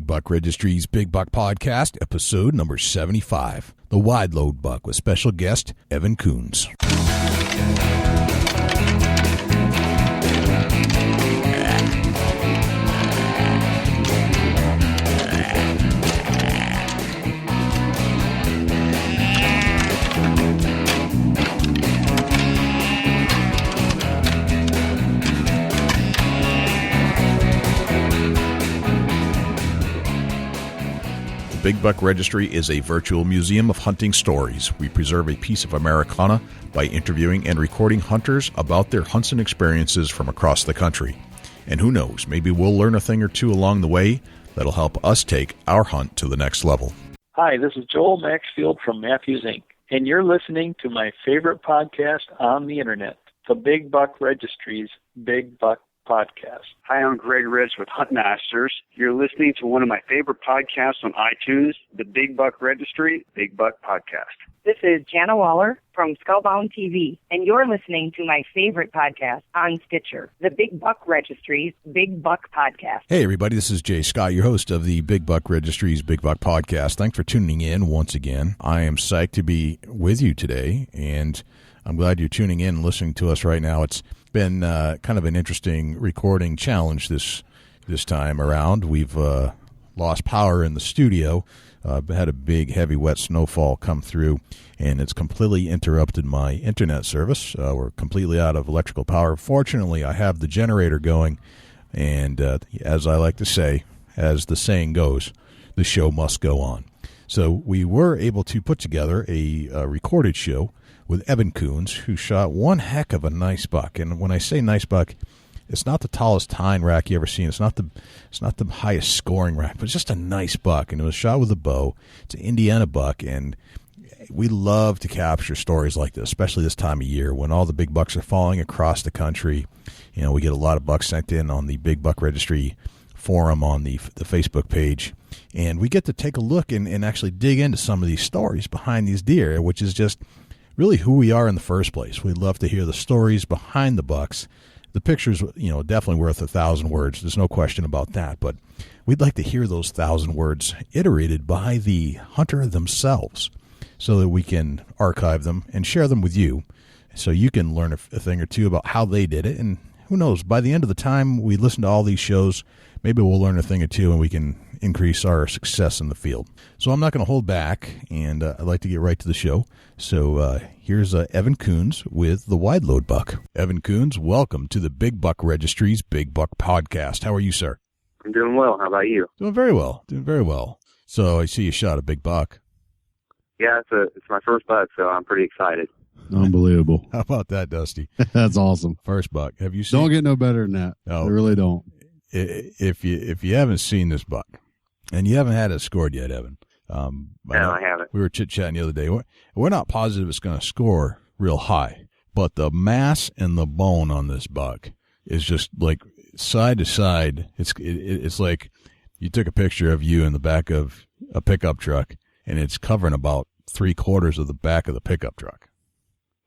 Buck Registry's Big Buck Podcast, episode number 75, The Wide Load Buck, with special guest Evan Koons. Big Buck Registry is a virtual museum of hunting stories. We preserve a piece of Americana by interviewing and recording hunters about their hunts and experiences from across the country. And who knows, maybe we'll learn a thing or two along the way that'll help us take our hunt to the next level. Hi, this is Joel Maxfield from Matthews Inc., and you're listening to my favorite podcast on the internet, the Big Buck Registry's Big Buck Podcast. Hi, I'm Greg Rich with Hunt Masters. You're listening to one of my favorite podcasts on iTunes, the Big Buck Registry, Big Buck Podcast. This is Jana Waller from Skullbound TV, and you're listening to my favorite podcast on Stitcher, the Big Buck Registry's Big Buck Podcast. Hey, everybody, this is Jay Scott, your host of the Big Buck Registry's Big Buck Podcast. Thanks for tuning in once again. I am psyched to be with you today, and I'm glad you're tuning in and listening to us right now. It's been kind of an interesting recording challenge this time around. We've lost power in the studio. Had a big, heavy, wet snowfall come through, and it's completely interrupted my internet service. We're completely out of electrical power. Fortunately, I have the generator going, and as I like to say, as the saying goes, the show must go on. So we were able to put together a recorded show with Evan Koons, who shot one heck of a nice buck. And when I say nice buck, it's not the tallest tine rack you ever seen. It's not the highest scoring rack, but it's just a nice buck. And it was shot with a bow. It's an Indiana buck, and we love to capture stories like this, especially this time of year when all the big bucks are falling across the country. You know, we get a lot of bucks sent in on the Big Buck Registry forum on the Facebook page, and we get to take a look and actually dig into some of these stories behind these deer, which is just really who we are in the first place. We'd love to hear the stories behind the bucks. The pictures, definitely worth 1,000 words. There's no question about that. But we'd like to hear those 1,000 words iterated by the hunter themselves so that we can archive them and share them with you so you can learn a thing or two about how they did it. And who knows, by the end of the time we listen to all these shows, maybe we'll learn a thing or two and we can increase our success in the field. So I'm not going to hold back, and I'd like to get right to the show. So here's Evan Koons with the Wide Load Buck. Evan Koons, welcome to the Big Buck Registry's Big Buck Podcast. How are you, sir? I'm doing well. How about you? Doing very well. So I see you shot a big buck. Yeah, it's my first buck, so I'm pretty excited. Unbelievable. How about that, Dusty? That's awesome. First buck. Have you seen? Don't get no better than that. No. I really don't. If you haven't seen this buck, and you haven't had it scored yet, Evan. No, I haven't. We were chit-chatting the other day. We're not positive it's going to score real high, but the mass and the bone on this buck is just like side to side. It's like you took a picture of you in the back of a pickup truck, and it's covering about 3/4 of the back of the pickup truck.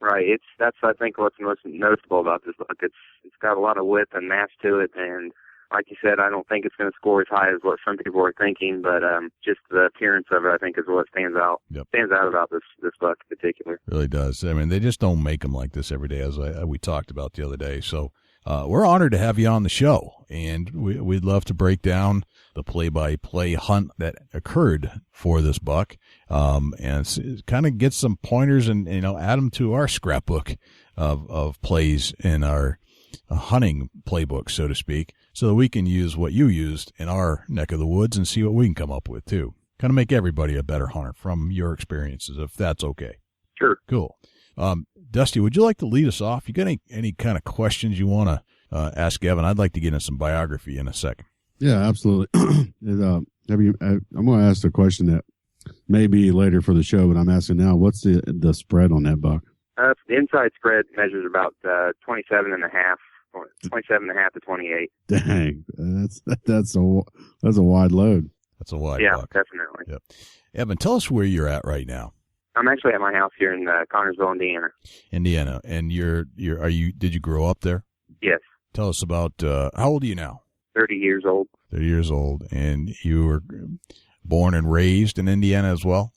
Right. That's I think what's most noticeable about this buck. It's got a lot of width and mass to it, and like you said, I don't think it's going to score as high as what some people are thinking, but just the appearance of it, I think, is what stands out. Yep. Stands out about this buck in particular. Really does. I mean, they just don't make them like this every day, as we talked about the other day. So we're honored to have you on the show, and we'd love to break down the play-by-play hunt that occurred for this buck, and kind of get some pointers and add them to our scrapbook of plays in our hunting playbook, so to speak, so that we can use what you used in our neck of the woods and see what we can come up with too. Kind of make everybody a better hunter from your experiences, if that's okay. Sure. Cool. Dusty, would you like to lead us off? You got any kind of questions you want to ask Evan? I'd like to get in some biography in a second. Yeah, absolutely. I'm going to ask a question that may be later for the show, but I'm asking now, what's the spread on that buck? The inside spread measures about 27 and a half to 28. Dang, that's a wide load. That's a wide buck. buck. Definitely. Yep. Evan, tell us where you're at right now. I'm actually at my house here in Connersville, Indiana. And did you grow up there? Yes. Tell us about how old are you now? 30 years old. 30 years old. And you were born and raised in Indiana as well?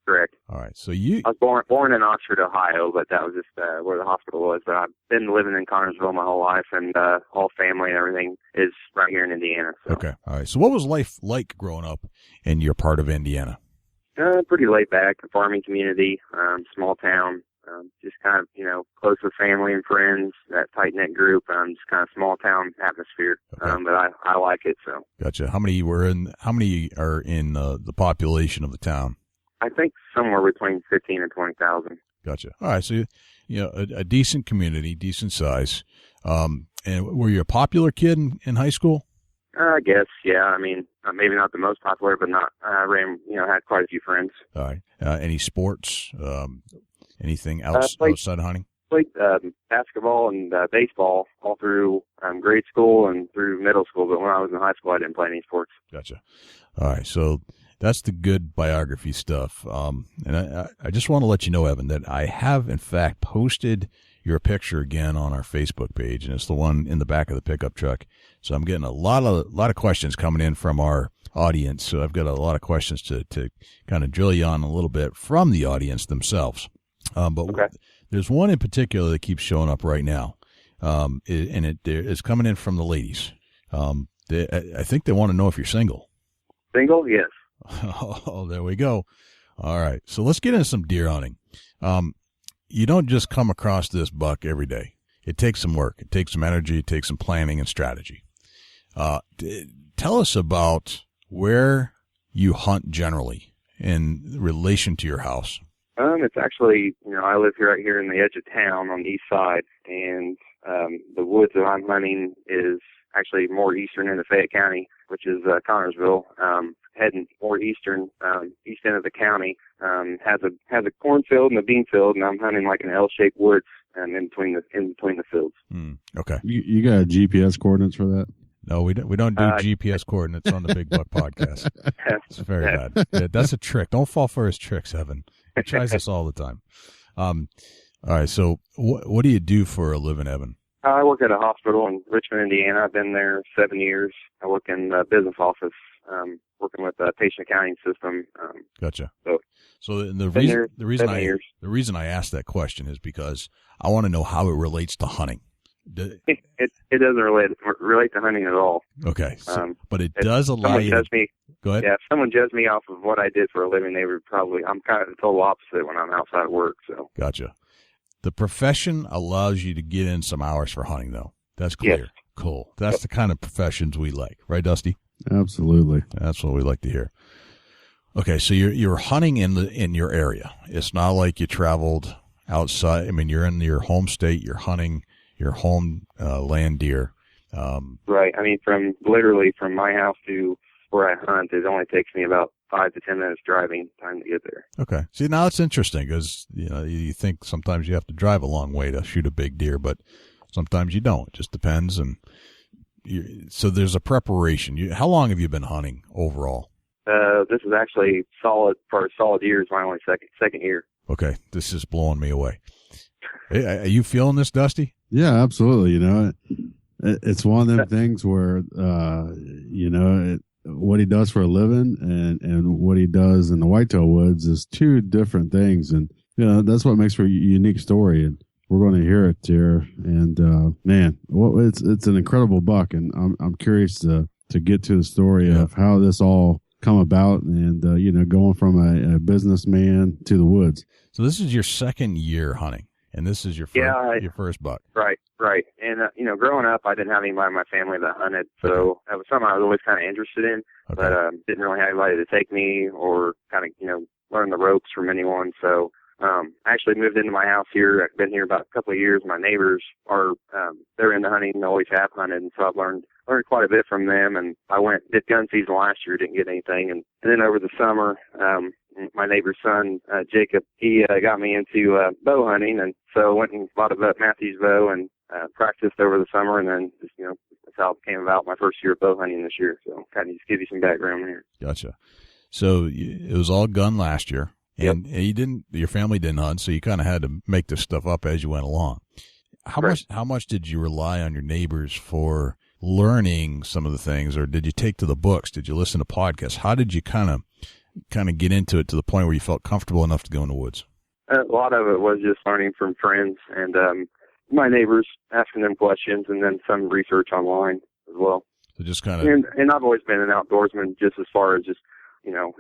Correct. All right. So I was born in Oxford, Ohio, but that was just where the hospital was. But I've been living in Connersville my whole life, and all family and everything is right here in Indiana. So. Okay. All right. So what was life like growing up in your part of Indiana? Pretty laid back, a farming community, small town, just kind of, close with family and friends, that tight-knit group, just kind of small town atmosphere. Okay. But I like it, so. Gotcha. How many are in the population of the town? I think somewhere between 15 and 20,000. Gotcha. All right. So, a decent community, decent size. And were you a popular kid in high school? I guess, yeah. I mean, maybe not the most popular, but had quite a few friends. All right. Any sports? Anything outside of hunting? Played basketball and baseball all through grade school and through middle school, but when I was in high school, I didn't play any sports. Gotcha. All right. So that's the good biography stuff. And I just want to let you know, Evan, that I have, in fact, posted your picture again on our Facebook page, and it's the one in the back of the pickup truck. So I'm getting a lot of questions coming in from our audience. So I've got a lot of questions to kind of drill you on a little bit from the audience themselves. Okay. There's one in particular that keeps showing up right now, and it's coming in from the ladies. I think they want to know if you're single. Single? Yes. Oh, there we go. All right. So let's get into some deer hunting. You don't just come across this buck every day. It takes some work. It takes some energy. It takes some planning and strategy. Tell us about where you hunt generally in relation to your house. It's actually, I live right here in the edge of town on the east side, and the woods that I'm hunting is actually more eastern into Fayette County, which is Connersville. Heading more eastern, east end of the county, has a cornfield and a bean field, and I'm hunting like an L-shaped woods in between the fields. Okay. You got GPS coordinates for that? No, we don't do GPS coordinates on the Big Buck podcast. It's very bad. Yeah, that's a trick. Don't fall for his tricks, Evan. He tries this all the time. All right. So what do you do for a living, Evan? I work at a hospital in Richmond, Indiana. I've been there 7 years. I work in the business office, working with the patient accounting system. Gotcha. So the reason I asked that question is because I want to know how it relates to hunting. It doesn't relate to hunting at all. Okay, but it does allow you. Go ahead. Yeah, if someone judged me off of what I did for a living, they would probably. I'm kind of the total opposite when I'm outside work. So. Gotcha. The profession allows you to get in some hours for hunting, though. That's clear. Yes. Cool. That's the kind of professions we like, right, Dusty? Absolutely. That's what we like to hear. Okay, so you're hunting in your area. It's not like you traveled outside. I mean, you're in your home state. You're hunting your home land deer. Right. I mean, from my house to where I hunt, it only takes me about 5 to 10 minutes driving time to get there. Okay. See, now it's interesting because you think sometimes you have to drive a long way to shoot a big deer, but sometimes you don't. It just depends. And so there's a preparation. How long have you been hunting overall? This is actually for a solid year. It's my only second year. Okay. This is blowing me away. Hey, are you feeling this, Dusty? Yeah, absolutely. It's one of them things where, what he does for a living and what he does in the whitetail woods is two different things. And, that's what makes for a unique story. And we're going to hear it here. And, it's an incredible buck. And I'm curious to get to the story of how this all come about and, going from a businessman to the woods. So this is your second year hunting. And this is your first buck. Right. And, growing up, I didn't have anybody in my family that hunted. So that was something I was always kind of interested in, but didn't really have anybody to take me or kind of, learn the ropes from anyone. So I actually moved into my house here. I've been here about a couple of years. My neighbors are, they're into hunting and always have hunted. And so I've learned quite a bit from them. And I did gun season last year, didn't get anything. And then over the summer, my neighbor's son, Jacob, he got me into bow hunting, and so I went and bought a Matthews bow and practiced over the summer, and then just, that's how it came about my first year of bow hunting this year. So kind of just give you some background here. Gotcha. So it was all gun last year, and your family didn't hunt, so you kind of had to make this stuff up as you went along. How much did you rely on your neighbors for learning some of the things, or did you take to the books? Did you listen to podcasts? How did you kind of get into it to the point where you felt comfortable enough to go in the woods? A lot of it was just learning from friends and my neighbors, asking them questions, and then some research online as well. So just kind of, and I've always been an outdoorsman, just as far as just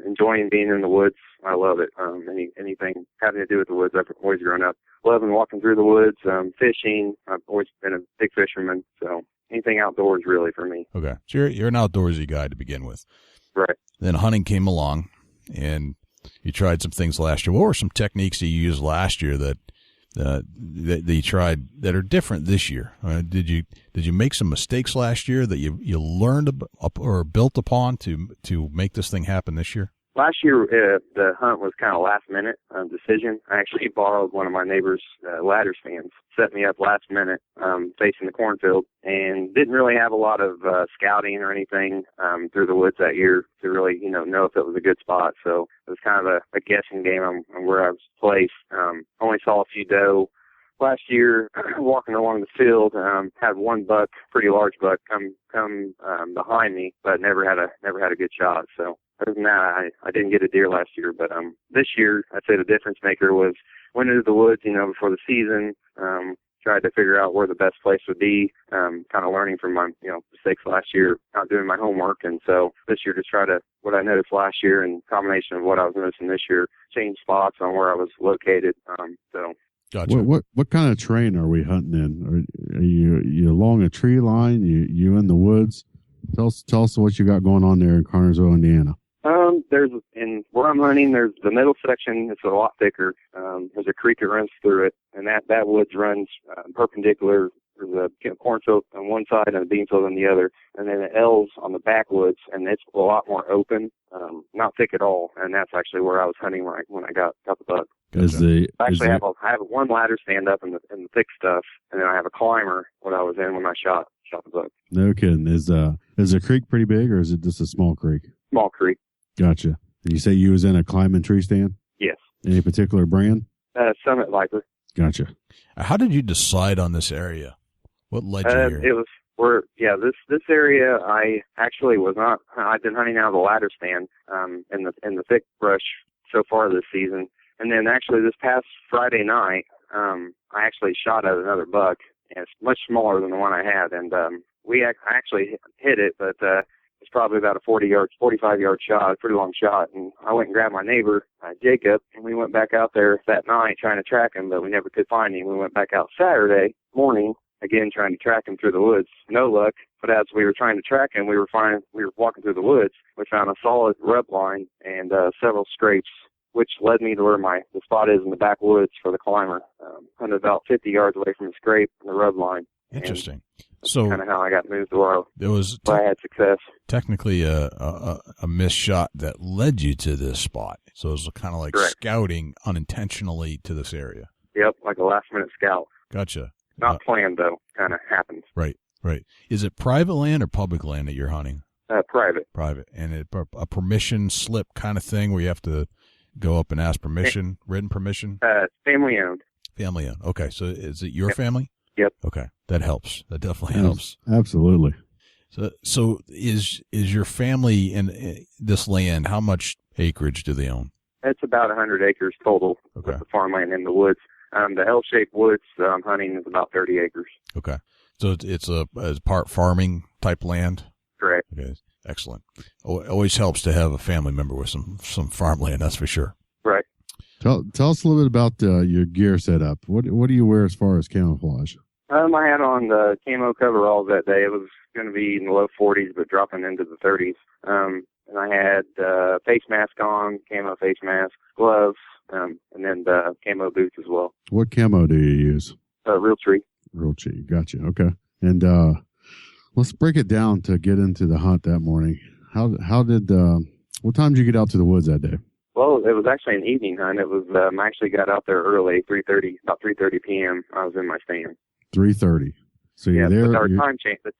enjoying being in the woods. I love it. Anything having to do with the woods. I've always grown up loving walking through the woods, fishing. I've always been a big fisherman, so anything outdoors really for me. Okay, so you're an outdoorsy guy to begin with, right? Then hunting came along, and you tried some things last year. What were some techniques that you used last year that you tried that are different this year? Did you make some mistakes last year that you learned or built upon to make this thing happen this year? Last year, the hunt was kind of last minute decision. I actually borrowed one of my neighbor's ladder stands, set me up last minute, facing the cornfield, and didn't really have a lot of scouting or anything through the woods that year to really, know if it was a good spot. So it was kind of a guessing game on where I was placed. Only saw a few doe. Last year, walking along the field, had one buck, pretty large buck, come behind me, but never had a good shot. So other than that, I didn't get a deer last year. But this year, I'd say the difference maker was went into the woods, before the season. Tried to figure out where the best place would be. Kind of learning from my mistakes last year, not doing my homework, and so this year just try to what I noticed last year and combination of what I was noticing this year, change spots on where I was located. So. Gotcha. What kind of terrain are we hunting in? Are you along a tree line? You in the woods? Tell us what you got going on there in Carnersville, Indiana. There's in where I'm hunting. There's the middle section. It's a lot thicker. There's a creek that runs through it, and that woods runs perpendicular. There's a cornfield on one side and a bean field on the other, and then it L's on the backwoods, and it's a lot more open, not thick at all. And that's actually where I was hunting when I got the buck. I have one ladder stand up in the thick stuff, and then I have a climber what I was in when I shot the buck. No kidding. Is the creek pretty big, or is it just a small creek? Small creek. Gotcha. You say you was in a climbing tree stand? Yes. Any particular brand? Summit Viper. Gotcha. How did you decide on this area? What led you here? It was this area I actually was not. I've been hunting out of the ladder stand in the thick brush so far this season. And then actually this past Friday night, I actually shot at another buck, and it's much smaller than the one I had. And I actually hit it, but it's probably about a 45-yard shot, a pretty long shot. And I went and grabbed my neighbor, Jacob, and we went back out there that night trying to track him, but we never could find him. We went back out Saturday morning, again trying to track him through the woods. No luck. But as we were trying to track him, we were walking through the woods. We found a solid rub line and several scrapes, which led me to where the spot is in the backwoods for the climber. I'm about 50 yards away from the scrape and the rub line. Interesting. So kind of how I got moved to where I had success. Technically a missed shot that led you to this spot. So it was kind of like Correct. Scouting unintentionally to this area. Yep, like a last-minute scout. Gotcha. Not planned, though. Kind of happens. Right. Is it private land or public land that you're hunting? Private. Private. And a permission slip kind of thing where you have to go up and ask permission, written permission? Family owned. Family owned. Okay, so is it your family? Yep. Okay, that helps. That definitely helps. Absolutely. So is your family in this land? How much acreage do they own? It's about 100 acres total. Okay. With the farmland in the woods. The L-shaped woods that I'm hunting is about 30 acres. Okay, so it's a part farming type land. Correct. Okay, excellent. Always helps to have a family member with some farmland. That's for sure. Right. Tell us a little bit about your gear setup. What do you wear as far as camouflage? I had on the camo coveralls that day. It was going to be in the low 40s, but dropping into the 30s. And I had face mask on, camo face mask, gloves, and then the camo boots as well. What camo do you use? Realtree. Realtree. Gotcha. Okay. And let's break it down to get into the hunt that morning. How did what time did you get out to the woods that day? Well, it was actually an evening hunt. It was I actually got out there early, about 3:30 p.m. I was in my stand. 3:30. So you're there. The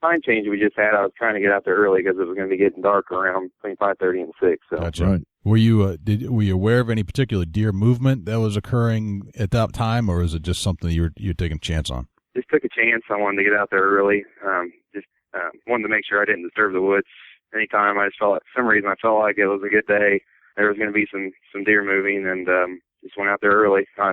time change we just had, I was trying to get out there early because it was going to be getting dark around between 5:30 and 6. So. That's right. Were you aware of any particular deer movement that was occurring at that time, or is it just something you're taking a chance on? Just took a chance. I wanted to get out there early. Just wanted to make sure I didn't disturb the woods. Anytime I just felt like, for some reason, I felt like it was a good day. There was going to be some deer moving, and just went out there early. I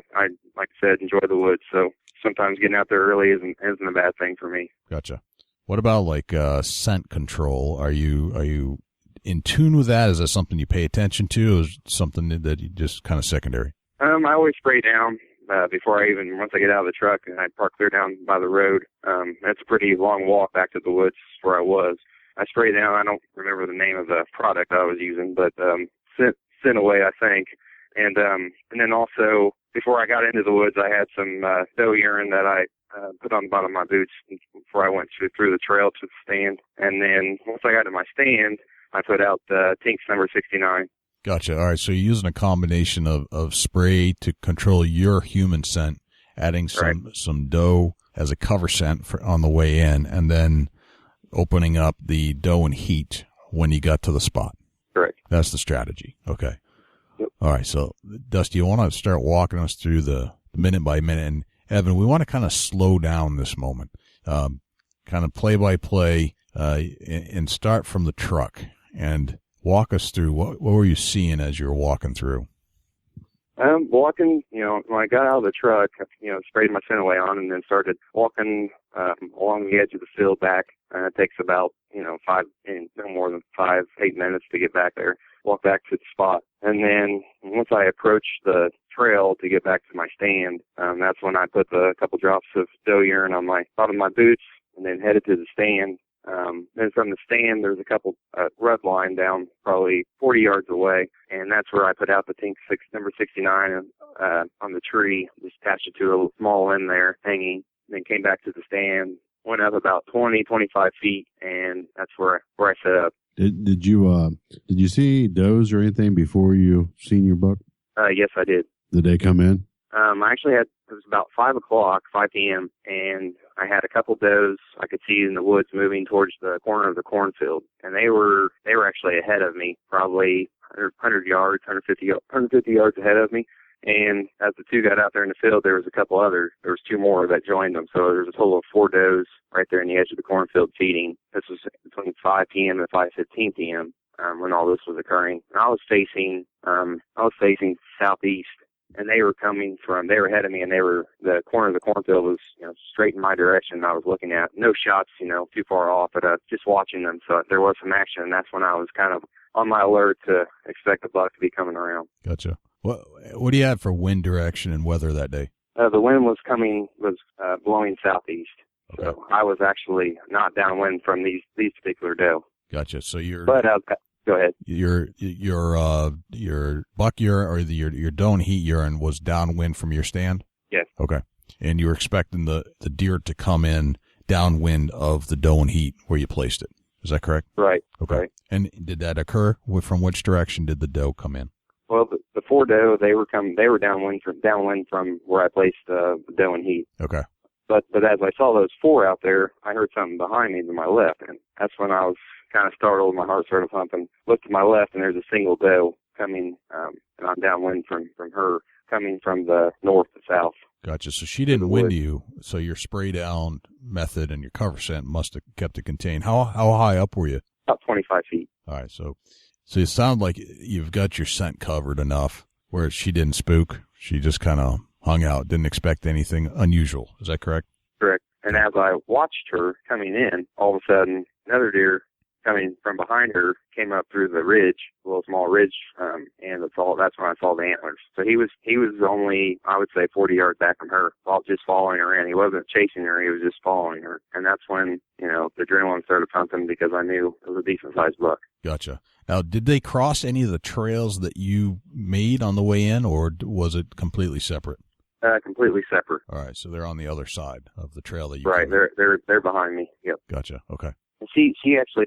like I said, enjoy the woods. So sometimes getting out there early isn't a bad thing for me. Gotcha. What about like scent control? Are you in tune with that? Is that something you pay attention to, or is it something that you just kind of secondary? I always spray down before once I get out of the truck, and I park clear down by the road. That's a pretty long walk back to the woods where I was. I spray down. I don't remember the name of the product I was using, but scent away, I think. And then also before I got into the woods, I had some doe urine that I put on the bottom of my boots before I went through the trail to the stand. And then once I got to my stand, I put out Tinks number 69. Gotcha. All right. So you're using a combination of spray to control your human scent, adding some doe as a cover scent on the way in, and then opening up the doe and heat when you got to the spot. Correct. That's the strategy. Okay. Yep. All right. So, Dusty, you want to start walking us through the minute by minute. And, Evan, we want to kind of slow down this moment, kind of play by play, and start from the truck and walk us through what were you seeing as you were walking through? Walking, when I got out of the truck, sprayed my scent away on and then started walking along the edge of the field back. It takes about, no more than 5-8 minutes to get back there, walk back to the spot. And then once I approached the trail to get back to my stand, that's when I put a couple drops of doe urine on my bottom of my boots and then headed to the stand. Then from the stand, there's a couple rut line down probably 40 yards away, and that's where I put out the Tinks number 69 on the tree, just attached it to a small limb there hanging, then came back to the stand, went up about 20-25 feet, and that's where I set up. Did you see does or anything before you seen your buck? Yes, I did. Did they come in? I actually it was about 5 p.m., and I had a couple does I could see in the woods moving towards the corner of the cornfield, and they were actually ahead of me, probably 100 yards, 150 yards ahead of me. And as the two got out there in the field, there was two more that joined them. So there was a total of 4 does right there in the edge of the cornfield feeding. This was between 5 p.m. and 5:15 p.m. When all this was occurring. And I was facing southeast, and they were ahead of me, and the corner of the cornfield was, straight in my direction. I was looking at no shots, too far off, but just watching them. So there was some action, and that's when I was kind of on my alert to expect the buck to be coming around. Gotcha. What do you have for wind direction and weather that day? The wind was blowing southeast. Okay. So I was actually not downwind from these particular doe. Gotcha. So Go ahead. Your buck urine or your doe and heat urine was downwind from your stand? Yes. Okay. And you were expecting the deer to come in downwind of the doe and heat where you placed it. Is that correct? Right. Okay. Right. And did that occur? From which direction did the doe come in? Well, the 4 doe, they were downwind from where I placed the doe and heat. Okay. But as I saw those 4 out there, I heard something behind me to my left, and that's when I was kind of startled. My heart started pumping. Looked to my left, and there's a single doe coming, and I'm downwind from her, coming from the north to south. Gotcha. So she didn't wind you. So your spray down method and your cover scent must have kept it contained. How high up were you? About 25 feet. All right. So you sound like you've got your scent covered enough where she didn't spook. She just kind of hung out, didn't expect anything unusual. Is that correct? Correct. And as I watched her coming in, all of a sudden, another deer coming from behind her came up through the ridge, a little small ridge, and that's when I saw the antlers. So he was only, I would say, 40 yards back from her, just following her in. He wasn't chasing her, he was just following her. And that's when, the adrenaline started pumping because I knew it was a decent-sized buck. Gotcha. Now, did they cross any of the trails that you made on the way in, or was it completely separate? Completely separate. All right, so they're on the other side of the trail that you Right, covered. they're behind me. Yep. Gotcha. Okay. And she actually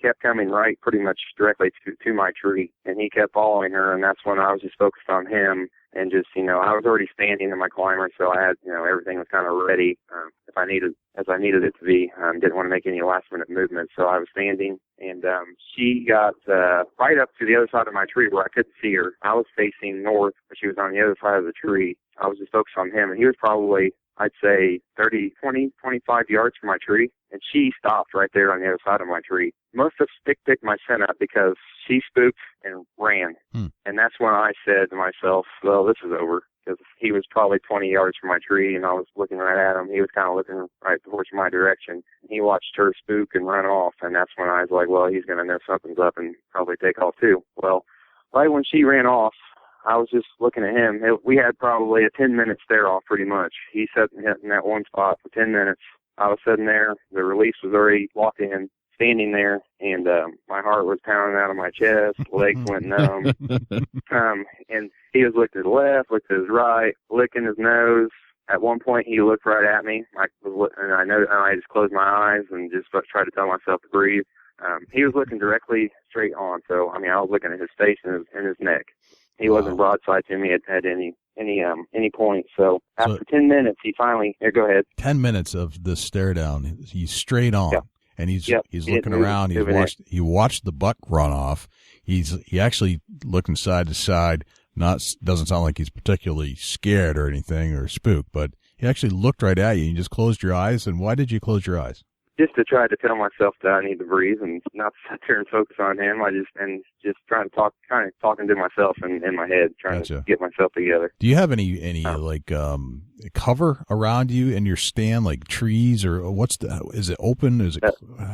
kept coming right pretty much directly to my tree, and he kept following her, and that's when I was just focused on him, and just, I was already standing in my climber, so I had, everything was kind of ready, as I needed it to be. Didn't want to make any last minute movements, so I was standing, and she got right up to the other side of my tree where I couldn't see her. I was facing north, but she was on the other side of the tree. I was just focused on him, and he was probably I'd say 25 yards from my tree, and she stopped right there on the other side of my tree. Must have stick-picked my scent up because she spooked and ran. And that's when I said to myself, well, this is over, because he was probably 20 yards from my tree, and I was looking right at him. He was kind of looking right towards my direction. He watched her spook and run off, and that's when I was like, well, he's going to know something's up and probably take off too. Well, right when she ran off, I was just looking at him. We had probably a 10-minute stare-off pretty much. He sat in that one spot for 10 minutes. I was sitting there. The release was already locked in, standing there, and my heart was pounding out of my chest. Legs went numb. And he was looking to the left, looked to his right, licking his nose. At one point, he looked right at me. I just closed my eyes and just tried to tell myself to breathe. He was looking directly straight on. So, I was looking at his face and his neck. He wasn't broadside to me at any point. So after 10 minutes, he finally, go ahead. 10 minutes of the stare down. He's straight on. Yep. And he's looking around. He watched the buck run off. He actually looking side to side. Doesn't sound like he's particularly scared or anything or spooked, but he actually looked right at you. You just closed your eyes. And why did you close your eyes? Just to try to tell myself that I need to breathe and not sit there and focus on him. Just trying to talking to myself in my head, trying to get myself together. Do you have any cover around you in your stand, like trees or is it open?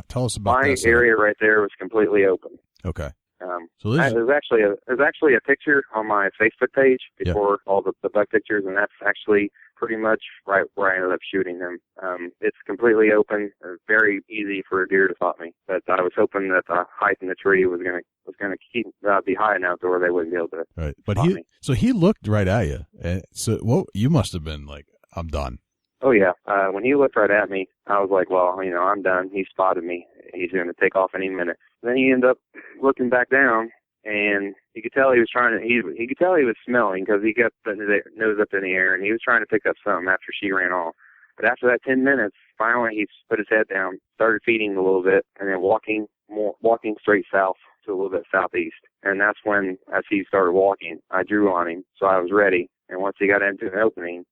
Tell us about my area right there was completely open. Okay. So there's actually a picture on my Facebook page before all the buck pictures, and that's actually pretty much right where I ended up shooting him. It's completely open, very easy for a deer to spot me. But I was hoping that the height in the tree was gonna be high enough to where they wouldn't be able to. Right, but he looked right at you. So you must have been like, I'm done. Oh yeah, when he looked right at me, I was like, well, I'm done. He spotted me. He's going to take off any minute. Then he ended up looking back down, and you could tell he was he could tell he was smelling because he got his nose up in the air, and he was trying to pick up something after she ran off. But after that 10 minutes, finally he put his head down, started feeding a little bit, and then walking straight south to a little bit southeast. And that's when, as he started walking, I drew on him, so I was ready. And once he got into an opening,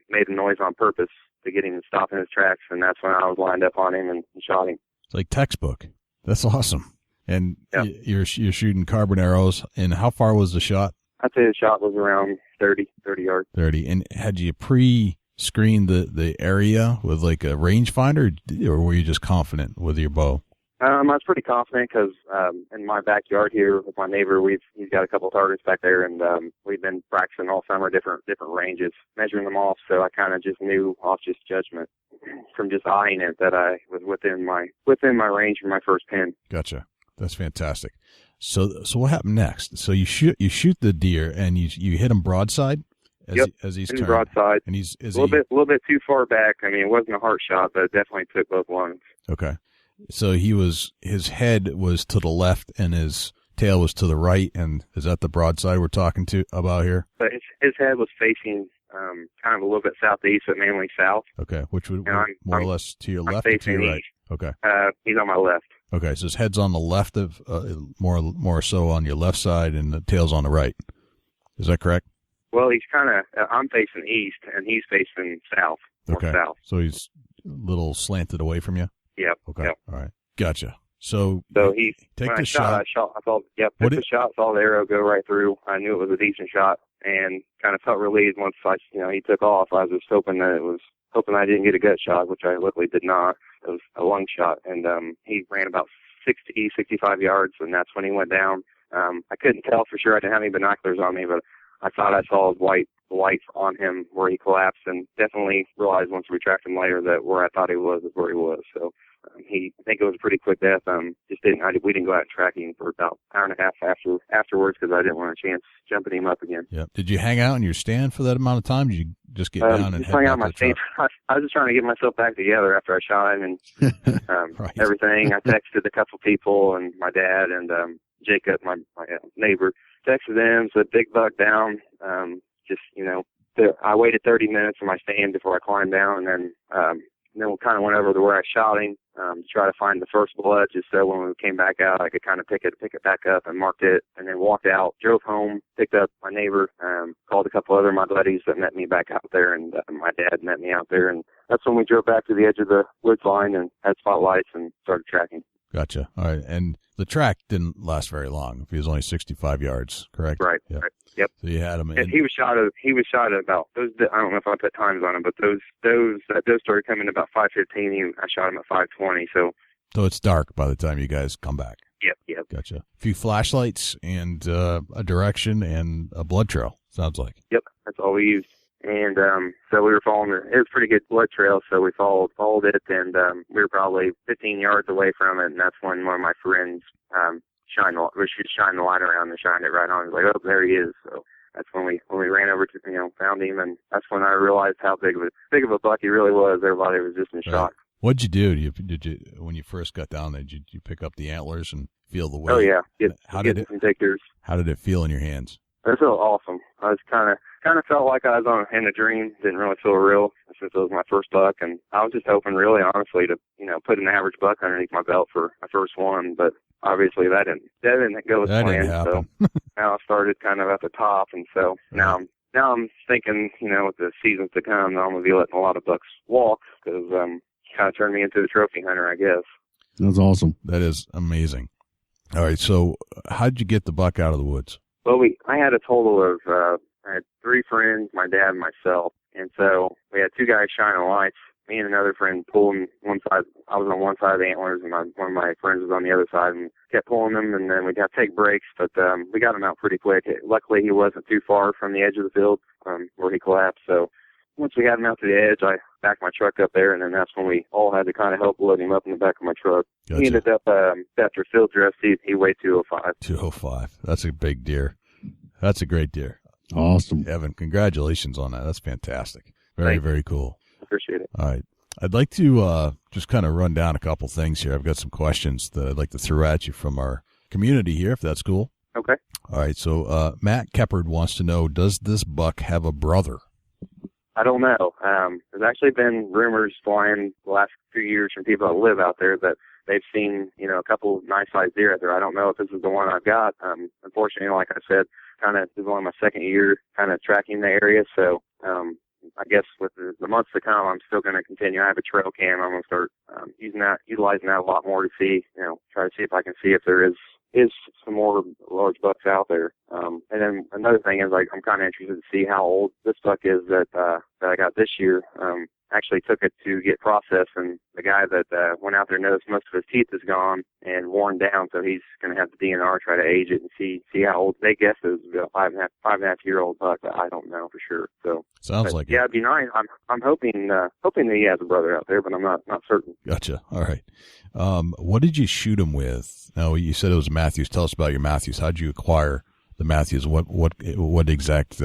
made a noise on purpose to get him to stop in his tracks, and that's when I was lined up on him and shot him. It's like textbook. That's awesome. And you're shooting carbon arrows. And how far was the shot? I'd say the shot was around 30 yards. 30. And had you pre-screened the area with like a rangefinder, or were you just confident with your bow? I was pretty confident because in my backyard here with my neighbor, he's got a couple of targets back there, and we've been practicing all summer different ranges, measuring them off. So I kind of just knew off just judgment from just eyeing it that I was within my range for my first pin. Gotcha. That's fantastic. So what happened next? So you shoot the deer and you hit him broadside as he's turning. Broadside, and he's a little bit too far back. I mean, it wasn't a heart shot, but it definitely took both lungs. Okay. So his head was to the left and his tail was to the right, and is that the broadside we're talking about here? But his head was facing kind of a little bit southeast, but mainly south. Okay, which would more or less to your left or to your right? East. Okay. He's on my left. Okay, so his head's on the left of more so on your left side, and the tail's on the right. Is that correct? Well, he's kind of I'm facing east, and he's facing south. Okay. South. So he's a little slanted away from you. Yep. Okay. Yep. All right. Gotcha. So he take the shot. I thought, took the shot, saw the arrow go right through. I knew it was a decent shot, and kind of felt relieved once he took off. I was just hoping I didn't get a gut shot, which I luckily did not. It was a lung shot, and he ran about 65 yards, and that's when he went down. I couldn't tell for sure. I didn't have any binoculars on me, but I thought I saw his lights on him where he collapsed, and definitely realized once we tracked him later that where I thought he was is where he was. So I think it was a pretty quick death. We didn't go out and track him for about an hour and a half afterwards because I didn't want a chance jumping him up again. Yeah. Did you hang out in your stand for that amount of time? Did you just get down and head back to the truck? I was just trying to get myself back together after I shot him and right. everything. I texted a couple people and my dad and Jacob, my neighbor. Texted them, said big buck down. I waited 30 minutes in my stand before I climbed down, and then then we kind of went over to where I shot him to try to find the first blood, just so when we came back out, I could kind of pick it back up and marked it, and then walked out, drove home, picked up my neighbor, called a couple other of my buddies that met me back out there, and my dad met me out there, and that's when we drove back to the edge of the woods line and had spotlights and started tracking. Gotcha. All right. And the track didn't last very long. He was only 65 yards, correct? Right. Yep. Right. Yep. So you had him. And he was shot at about those. I don't know if I put times on him, but those started coming about 5:15. I shot him at 5:20. So it's dark by the time you guys come back. Yep. Gotcha. A few flashlights and a direction and a blood trail. Sounds like. Yep. That's all we used. And so we were following it. It was a pretty good blood trail, so we followed it, and we were probably 15 yards away from it, and that's when one of my friends shined the light around and shined it right on. He was like, oh, there he is. So that's when we ran over to, found him, and that's when I realized how big of a buck he really was. Everybody was just in shock. What'd you do? Did you when you first got down there? Did you pick up the antlers and feel the weight? Oh yeah, get some pictures. How did it feel in your hands? It felt awesome. I was kind of felt like I was in a dream. Didn't really feel real since it was my first buck, and I was just hoping, really honestly, to put an average buck underneath my belt for my first one. But obviously that didn't go as planned. So now I started kind of at the top, and so now I'm thinking, with the seasons to come, I'm gonna be letting a lot of bucks walk because kind of turned me into a trophy hunter, I guess. That's awesome. That is amazing. All right, so how'd you get the buck out of the woods? Well, I had a total of I had 3 friends, my dad, and myself, and so we had 2 guys shining lights. Me and another friend pulling one side. I was on one side of the antlers, and one of my friends was on the other side, and kept pulling them. And then we'd have to take breaks, but we got him out pretty quick. Luckily, he wasn't too far from the edge of the field where he collapsed. So once we got him out to the edge, I backed my truck up there, and then that's when we all had to kind of help load him up in the back of my truck. Gotcha. He ended up, after field dress, he weighed 205. 205. That's a big deer. That's a great deer. Awesome. Evan, congratulations on that. That's fantastic. Very, very cool. Appreciate it. All right. I'd like to just kind of run down a couple things here. I've got some questions that I'd like to throw at you from our community here, if that's cool. Okay. All right. So Matt Keppard wants to know, does this buck have a brother? I don't know. There's actually been rumors flying the last few years from people that live out there that they've seen, a couple of nice-sized deer out there. I don't know if this is the one I've got. Unfortunately, like I said, this is only my second year kind of tracking the area, so I guess with the months to come, I'm still going to continue. I have a trail cam. I'm going to start utilizing that a lot more to see, try to see if I can see if there is some more large bucks out there. And then another thing is, I'm kind of interested to see how old this buck is that I got this year. Actually took it to get processed, and the guy that went out there noticed most of his teeth is gone and worn down, so he's going to have the DNR try to age it and see how old. They guess it was about 5.5-year-old buck, but I don't know for sure. So sounds like it'd be nice. I'm hoping that he has a brother out there, but I'm not certain. Gotcha. All right. What did you shoot him with? Now you said it was Matthews. Tell us about your Matthews. How'd you acquire the Matthews? What exact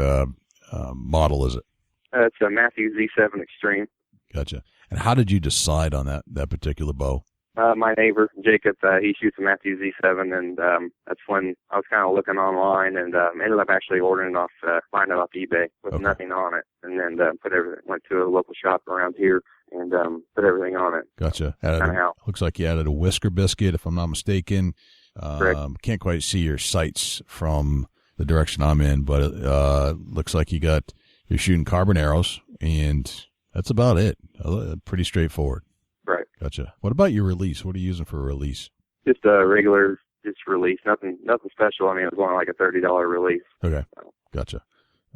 model is it? It's a Matthews Z7 Extreme. Gotcha. And how did you decide on that particular bow? My neighbor, Jacob, he shoots a Matthews Z7, and that's when I was kind of looking online and ended up actually ordering it buying it off eBay with nothing on it, and then went to a local shop around here and put everything on it. Gotcha. Looks like you added a whisker biscuit, if I'm not mistaken. Can't quite see your sights from the direction I'm in, but it looks like you're shooting carbon arrows, and that's about it. Pretty straightforward. Right. Gotcha. What about your release? What are you using for a release? Just a regular release. Nothing special. It was only like a $30 release. Okay. So. Gotcha.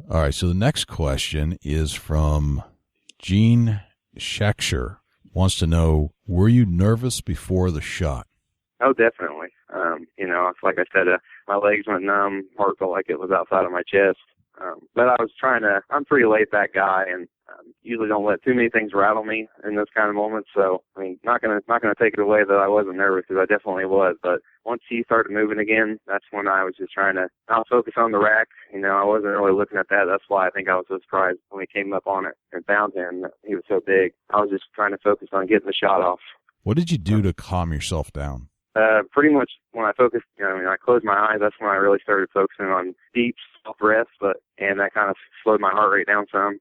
All right. So the next question is from Gene Shaksher. Wants to know, were you nervous before the shot? Oh, definitely. Like I said, my legs went numb. Heart felt like it was outside of my chest. But I was I'm a pretty laid back guy, and usually don't let too many things rattle me in those kind of moments. So, not gonna take it away that I wasn't nervous, because I definitely was. But once he started moving again, that's when I was just trying to not focus on the rack. I wasn't really looking at that. That's why I think I was so surprised when we came up on it and found him. He was so big. I was just trying to focus on getting the shot off. What did you do to calm yourself down? Pretty much when I focused, when I closed my eyes, that's when I really started focusing on deep self-rest, and that kind of slowed my heart rate down some.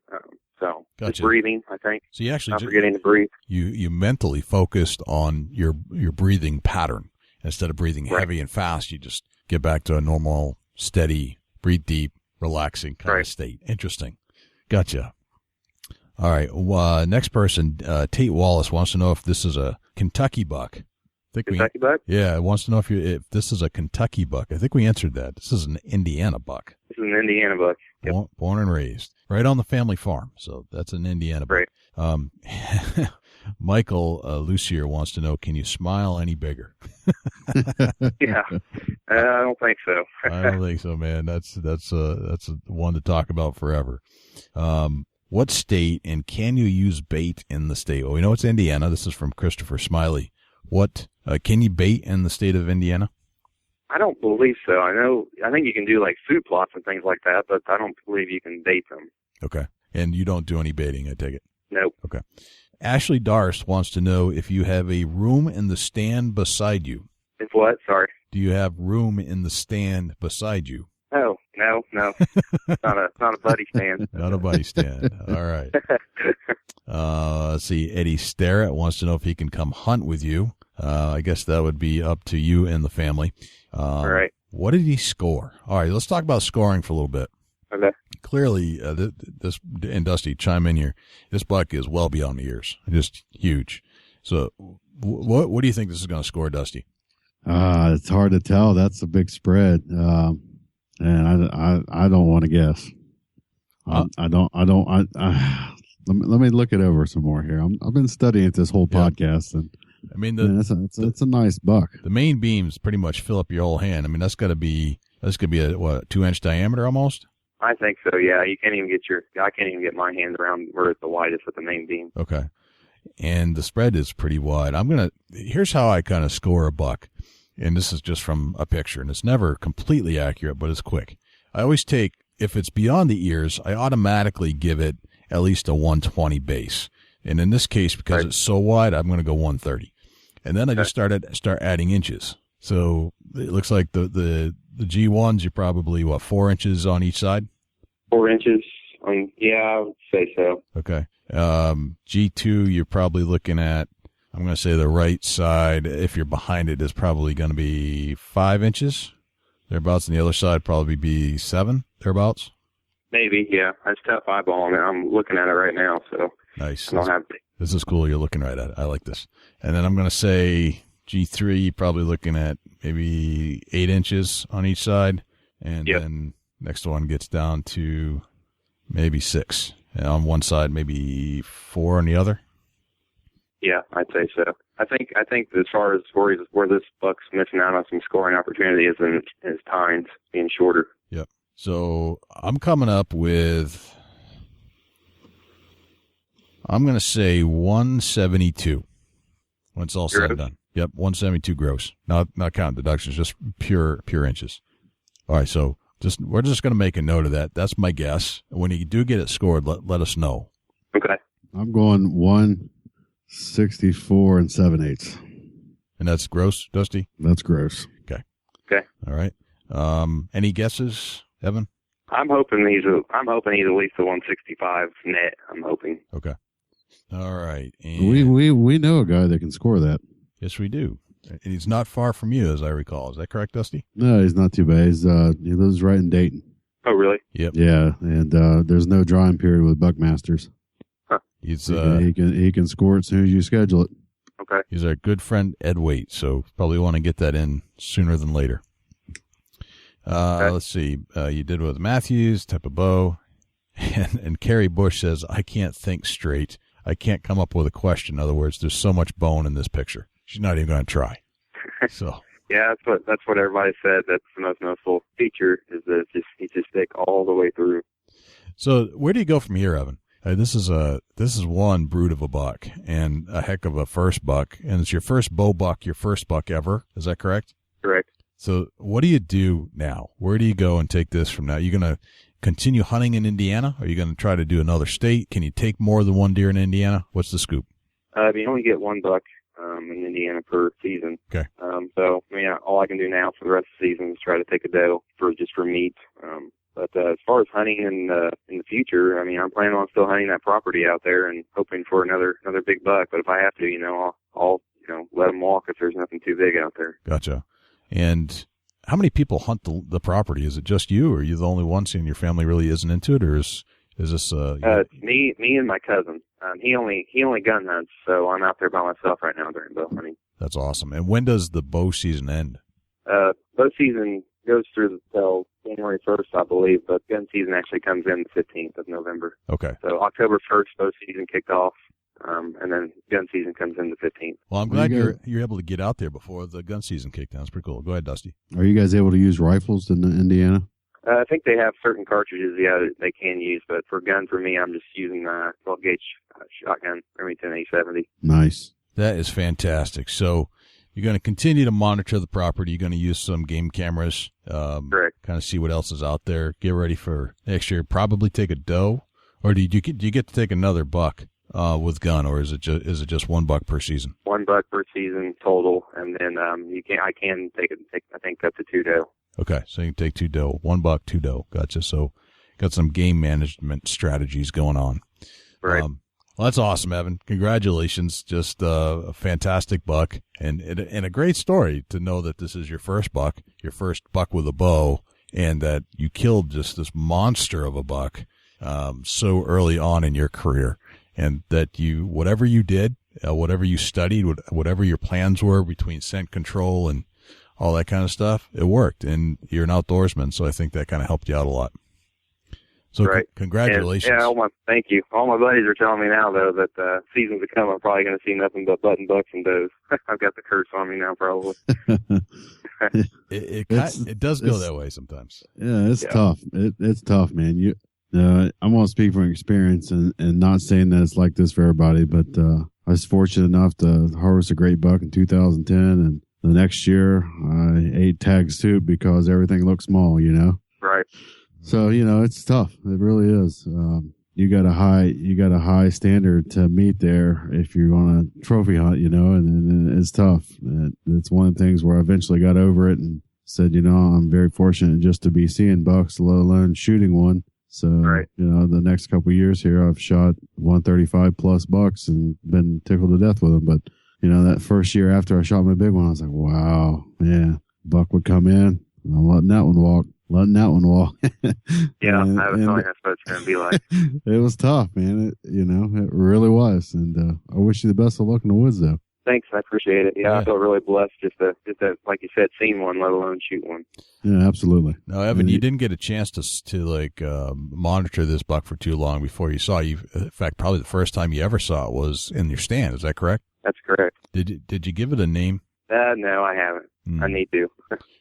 So Gotcha. Just breathing, I think. So you actually not forgetting to breathe. You mentally focused on your breathing pattern. Instead of breathing heavy and fast, you just get back to a normal, steady, breathe deep, relaxing kind of state. Interesting. Gotcha. All right. Next person, Tate Wallace wants to know if this is a Kentucky buck. Kentucky buck? Yeah, it wants to know if this is a Kentucky buck. I think we answered that. This is an Indiana buck. This is an Indiana buck. Yep. Born and raised right on the family farm. So that's an Indiana buck. Right. Michael Lucier wants to know, can you smile any bigger? Yeah, I don't think so. I don't think so, man. That's one to talk about forever. What state, and can you use bait in the state? Well, we know it's Indiana. This is from Christopher Smiley. What can you bait in the state of Indiana? I don't believe so. I think you can do like food plots and things like that, but I don't believe you can bait them. Okay. And you don't do any baiting, I take it? Nope. Okay. Ashley Darst wants to know if you have a room in the stand beside you. If what? Sorry. Do you have room in the stand beside you? Oh, no. not a buddy stand. Not a buddy stand. All right. Let's see. Eddie Starrett wants to know if he can come hunt with you. I guess that would be up to you and the family. All right. What did he score? All right, let's talk about scoring for a little bit. Okay. Clearly, this, and Dusty, chime in here. This buck is well beyond the ears, just huge. So, what do you think this is going to score, Dusty? It's hard to tell. That's a big spread, and I don't want to guess. Let me look it over some more here. I've been studying it this whole podcast, and I mean, it's a nice buck. The main beams pretty much fill up your whole hand. I mean, that's could be a 2-inch diameter almost. I think so. Yeah, I can't even get my hands around where it's the widest with the main beam. Okay, and the spread is pretty wide. Here's how I kind of score a buck, and this is just from a picture, and it's never completely accurate, but it's quick. I always take, if it's beyond the ears, I automatically give it at least a 120 base. And in this case, because it's so wide, I'm going to go 130. And then I just start adding inches. So it looks like the G1s, you're probably, 4 inches on each side? 4 inches. Yeah, I would say so. Okay. G2, you're probably looking at, I'm going to say the right side, if you're behind it, is probably going to be 5 inches thereabouts. And the other side probably be 7 thereabouts. Maybe, yeah. That's tough eyeballing it. I'm looking at it right now, so. Nice. I don't have to. This is cool. You're looking right at it. I like this. And then I'm going to say G3, probably looking at maybe 8 inches on each side. And then next one gets down to maybe 6. And on one side, maybe 4 on the other. Yeah, I'd say so. I think as far as where this buck's missing out on some scoring opportunity is in his tines being shorter. Yep. So I'm coming up with, I'm going to say 172 when it's all said and done. Yep, 172 gross. Not counting deductions, just pure inches. All right, so we're just going to make a note of that. That's my guess. When you do get it scored, let us know. Okay. I'm going 164 7/8. And that's gross, Dusty? That's gross. Okay. All right. Any guesses, Evan? I'm hoping he's at least a 165 net. I'm hoping. Okay. All right. And we know a guy that can score that. Yes, we do. And he's not far from you, as I recall. Is that correct, Dusty? No, he's not too bad. He lives right in Dayton. Oh, really? Yep. Yeah, and there's no drying period with Buckmasters. Huh. He can score it as soon as you schedule it. Okay. He's our good friend Ed Waite, so probably want to get that in sooner than later. Okay. Let's see. You did with Matthews, type of bow, and Carrie Bush says, "I can't think straight. I can't come up with a question." In other words, there's so much bone in this picture. She's not even going to try. So. Yeah, that's what everybody said. That's the most noticeable feature is that he's just thick all the way through. So where do you go from here, Evan? This is one brute of a buck and a heck of a first buck, and it's your first bow buck, your first buck ever. Is that correct? Correct. So what do you do now? Where do you go and take this from now? Are you going to continue hunting in Indiana? Are you going to try to do another state? Can you take more than one deer in Indiana? What's the scoop? You only get one buck in Indiana per season. Okay. So, I mean, all I can do now for the rest of the season is try to take a doe for meat. But as far as hunting in the future, I mean, I'm planning on still hunting that property out there and hoping for another big buck. But if I have to, I'll let them walk if there's nothing too big out there. Gotcha. And how many people hunt the property? Is it just you, or are you the only one seeing your family really isn't into it, or is this It's me and my cousin. He only gun hunts, so I'm out there by myself right now during bow hunting. That's awesome. And when does the bow season end? Bow season goes through till January 1st, I believe, but gun season actually comes in the 15th of November. Okay. So October 1st, bow season kicked off, and then gun season comes in the 15th. Well, I'm glad you're able to get out there before the gun season kicked down. It's pretty cool. Go ahead, Dusty. Are you guys able to use rifles in Indiana? I think they have certain cartridges, that they can use, but for gun, for me, I'm just using 12-gauge shotgun, Remington 870. Nice. That is fantastic. So you're going to continue to monitor the property. You're going to use some game cameras, Correct. Kind of see what else is out there. Get ready for next year. Probably take a doe, or do you get to take another buck with gun, or is it just one buck per season? One buck per season total, and then I can take I think up to 2 doe. Okay, so you can take 2 doe, 1 buck, 2 doe. Gotcha. So got some game management strategies going on. Right. Well, that's awesome, Evan. Congratulations. Just a fantastic buck and a great story to know that this is your first buck with a bow, and that you killed just this monster of a buck so early on in your career, and that whatever you did, whatever you studied, whatever your plans were between scent control and all that kind of stuff, it worked. And you're an outdoorsman, so I think that kind of helped you out a lot. So right. Congratulations. Thank you. All my buddies are telling me now, though, that seasons to come, I'm probably going to see nothing but button bucks and does. I've got the curse on me now, probably. It does go that way sometimes. Yeah, it's tough. It's tough, man. I'm going to speak from experience and not saying that it's like this for everybody, but I was fortunate enough to harvest a great buck in 2010, and the next year I ate tags too because everything looked small, Right. So, it's tough. It really is. You got a high standard to meet there if you're going to trophy hunt, and it's tough. It's one of the things where I eventually got over it and said, I'm very fortunate just to be seeing bucks, let alone shooting one. So, right. The next couple of years here, I've shot 135 plus bucks and been tickled to death with them. But, that first year after I shot my big one, I was like, wow, yeah, buck would come in. I'm letting that one walk. Yeah, I have a feeling that's what it's going to be like. It was tough, man. It really was. And I wish you the best of luck in the woods, though. Thanks, I appreciate it. Yeah, I feel really blessed just to, like you said, seen one, let alone shoot one. Yeah, absolutely. Now, Evan, you didn't get a chance to monitor this buck for too long before you saw it. In fact, probably the first time you ever saw it was in your stand. Is that correct? That's correct. Did you give it a name? No, I haven't. I need to.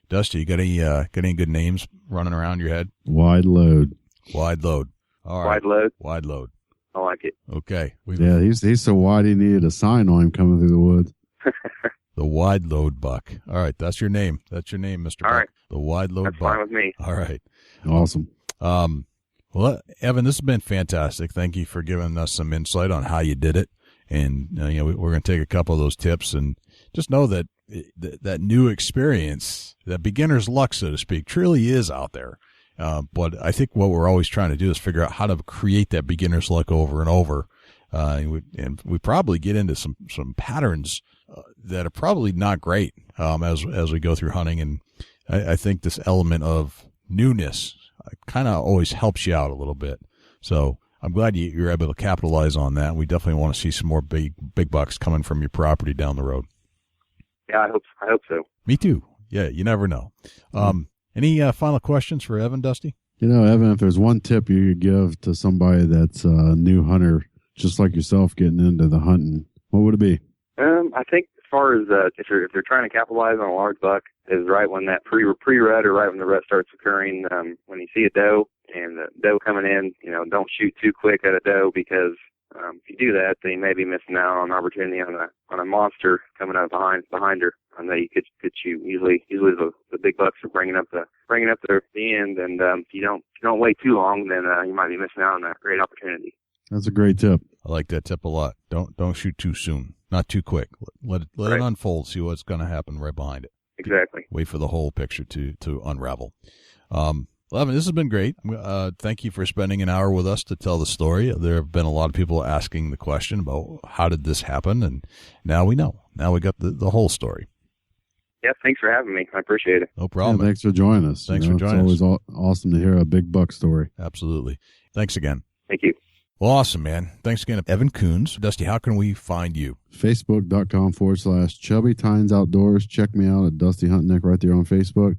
Dusty, you got any good names running around your head? Wide load. Wide load. All right. Wide load. Wide load. I like it. Okay. Yeah, he's so wide he needed a sign on him coming through the woods. The wide load buck. All right, that's your name. That's your name, Mr. All Buck. right. The wide load that's buck. Fine with me. All right. Awesome. Well, Evan, this has been fantastic. Thank you for giving us some insight on how you did it. And we're going to take a couple of those tips, and just know that that new experience, that beginner's luck, so to speak, truly is out there. But I think what we're always trying to do is figure out how to create that beginner's luck over and over. And we probably get into some patterns that are probably not great as we go through hunting. And I think this element of newness kind of always helps you out a little bit. So I'm glad you're able to capitalize on that. We definitely want to see some more big bucks coming from your property down the road. Yeah, I hope so. Me too. Yeah, you never know. Any final questions for Evan, Dusty? Evan, if there's one tip you could give to somebody that's a new hunter, just like yourself, getting into the hunting, what would it be? I think as far as if they're trying to capitalize on a large buck, is right when that pre-rut or right when the rut starts occurring. When you see a doe and the doe coming in, don't shoot too quick at a doe, because if you do that, then you may be missing out on an opportunity on a monster coming up behind her, and that you could shoot. Usually the big bucks are bringing up the end, and if you don't wait too long, then you might be missing out on that great opportunity. That's a great tip. I like that tip a lot. Don't shoot too soon. not too quick. Let it Right. unfold. See what's going to happen right behind it. Exactly. Wait for the whole picture to unravel. Evan, this has been great. Thank you for spending an hour with us to tell the story. There have been a lot of people asking the question about how did this happen, and now we know. Now we got the whole story. Yeah, thanks for having me. I appreciate it. No problem. Yeah, thanks for joining us. Thanks for joining us. It's always awesome to hear a big buck story. Absolutely. Thanks again. Thank you. Well, awesome, man. Thanks again, Evan Koons. Dusty, how can we find you? Facebook.com/Chubby Tines Outdoors. Check me out at Dusty Huntnick right there on Facebook.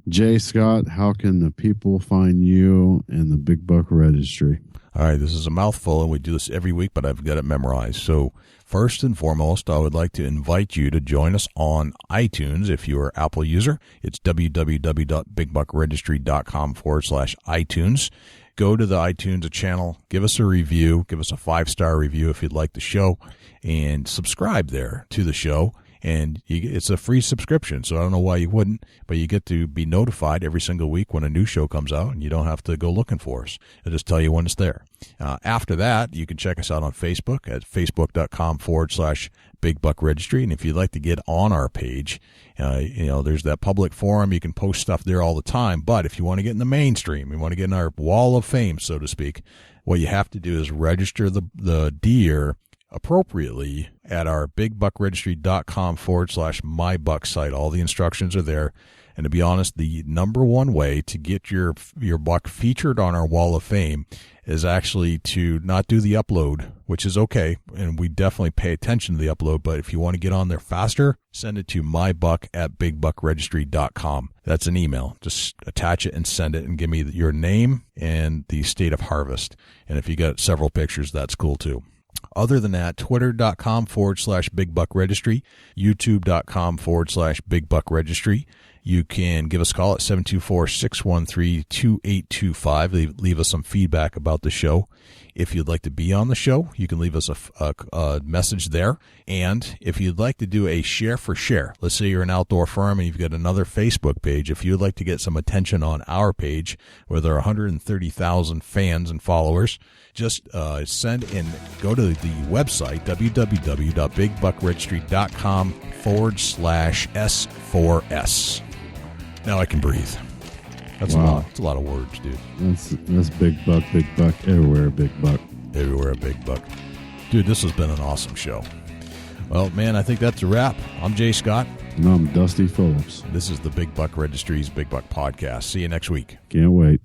Jay Scott, how can the people find you and the Big Buck Registry? All right, this is a mouthful, and we do this every week, but I've got it memorized. So first and foremost, I would like to invite you to join us on iTunes. If you're an Apple user, it's www.bigbuckregistry.com/iTunes. Go to the iTunes channel, give us a review, give us a 5-star review if you'd like the show, and subscribe there to the show. And it's a free subscription, so I don't know why you wouldn't, but you get to be notified every single week when a new show comes out, and you don't have to go looking for us. It'll just tell you when it's there. After that, you can check us out on Facebook at facebook.com/Big Buck Registry. And if you'd like to get on our page, there's that public forum. You can post stuff there all the time. But if you want to get in the mainstream, you want to get in our wall of fame, so to speak, what you have to do is register the deer appropriately at our bigbuckregistry.com/mybuck site. All the instructions are there. And to be honest, the number one way to get your buck featured on our wall of fame is actually to not do the upload, which is okay. And we definitely pay attention to the upload. But if you want to get on there faster, send it to mybuck@bigbuckregistry.com. That's an email. Just attach it and send it and give me your name and the state of harvest. And if you got several pictures, that's cool too. Other than that, twitter.com/Big Buck Registry, youtube.com/Big Buck Registry. You can give us a call at 724-613-2825. Leave us some feedback about the show. If you'd like to be on the show, you can leave us a message there. And if you'd like to do a share for share, let's say you're an outdoor firm and you've got another Facebook page. If you'd like to get some attention on our page, where there are 130,000 fans and followers, just send and go to the website, www.bigbuckregistry.com/S4S. Now I can breathe. That's wow. That's a lot of words, dude. That's big buck everywhere, big buck. Everywhere, big buck. Dude, this has been an awesome show. Well, man, I think that's a wrap. I'm Jay Scott. And I'm Dusty Phillips. This is the Big Buck Registry's Big Buck Podcast. See you next week. Can't wait.